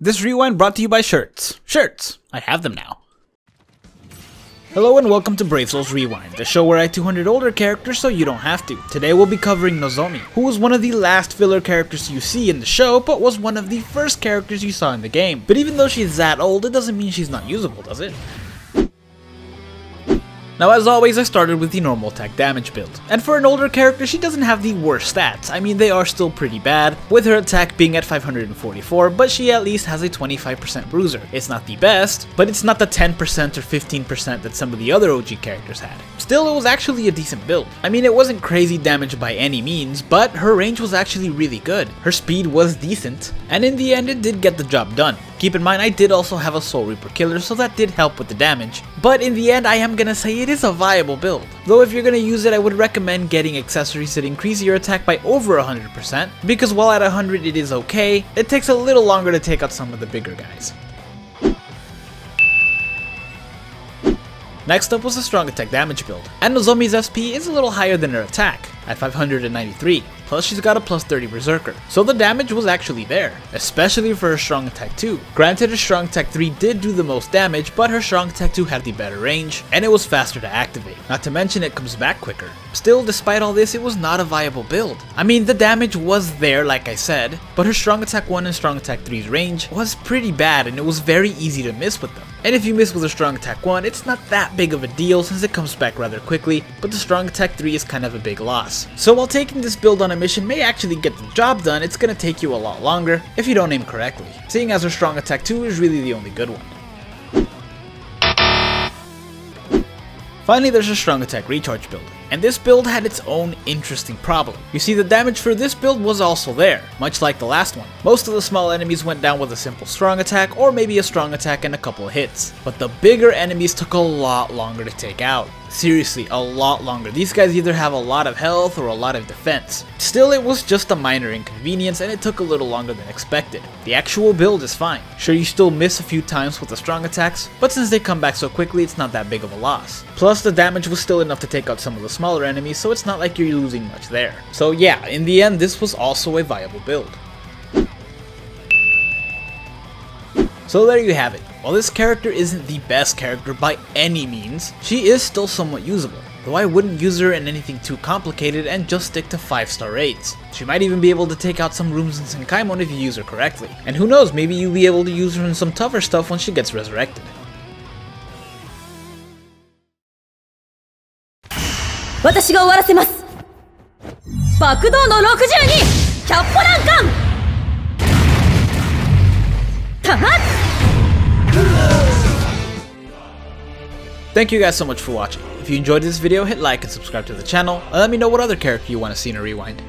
This rewind brought to you by shirts. Shirts! I have them now. Hello and welcome to Brave Souls Rewind, the show where I 200 older characters so you don't have to. Today we'll be covering Nozomi, who was one of the last filler characters you see in the show, but was one of the first characters you saw in the game. But even though she's that old, it doesn't mean she's not usable, does it? Now as always, I started with the normal attack damage build. And for an older character, she doesn't have the worst stats. I mean, they are still pretty bad, with her attack being at 544, but she at least has a 25% bruiser. It's not the best, but it's not the 10% or 15% that some of the other OG characters had. Still, it was actually a decent build. I mean, it wasn't crazy damage by any means, but her range was actually really good. Her speed was decent, and in the end it did get the job done. Keep in mind, I did also have a Soul Reaper killer, so that did help with the damage. But in the end, I am gonna say it is a viable build. Though if you're gonna use it, I would recommend getting accessories that increase your attack by over 100%, because while at 100 it is okay, it takes a little longer to take out some of the bigger guys. Next up was the strong attack damage build, and Nozomi's SP is a little higher than her attack, at 593, plus she's got a plus 30 berserker, so the damage was actually there, especially for her strong attack 2. Granted, her strong attack 3 did do the most damage, but her strong attack 2 had the better range, and it was faster to activate, not to mention it comes back quicker. Still, despite all this, it was not a viable build. I mean, the damage was there like I said, but her strong attack 1 and strong attack 3's range was pretty bad and it was very easy to miss with them. And if you miss with a strong attack 1, it's not that big of a deal since it comes back rather quickly, but the strong attack 3 is kind of a big loss. So while taking this build on a mission may actually get the job done, it's gonna take you a lot longer if you don't aim correctly, seeing as her strong attack 2 is really the only good one. Finally, there's a strong attack recharge build, and this build had its own interesting problem. You see, the damage for this build was also there, much like the last one. Most of the small enemies went down with a simple strong attack, or maybe a strong attack and a couple of hits. But the bigger enemies took a lot longer to take out. Seriously, a lot longer. These guys either have a lot of health or a lot of defense. Still, it was just a minor inconvenience and it took a little longer than expected. The actual build is fine. Sure, you still miss a few times with the strong attacks, but since they come back so quickly, it's not that big of a loss. Plus, the damage was still enough to take out some of the smaller enemies, so it's not like you're losing much there. So yeah, in the end, this was also a viable build. So there you have it. While this character isn't the best character by any means, she is still somewhat usable, though I wouldn't use her in anything too complicated and just stick to 5-star raids. She might even be able to take out some rooms in Senkaimon if you use her correctly. And who knows, maybe you'll be able to use her in some tougher stuff when she gets resurrected. What is going to happen? Bakudou no 62! Kappo Rankan! Thank you guys so much for watching. If you enjoyed this video, hit like and subscribe to the channel, and let me know what other character you want to see in a rewind.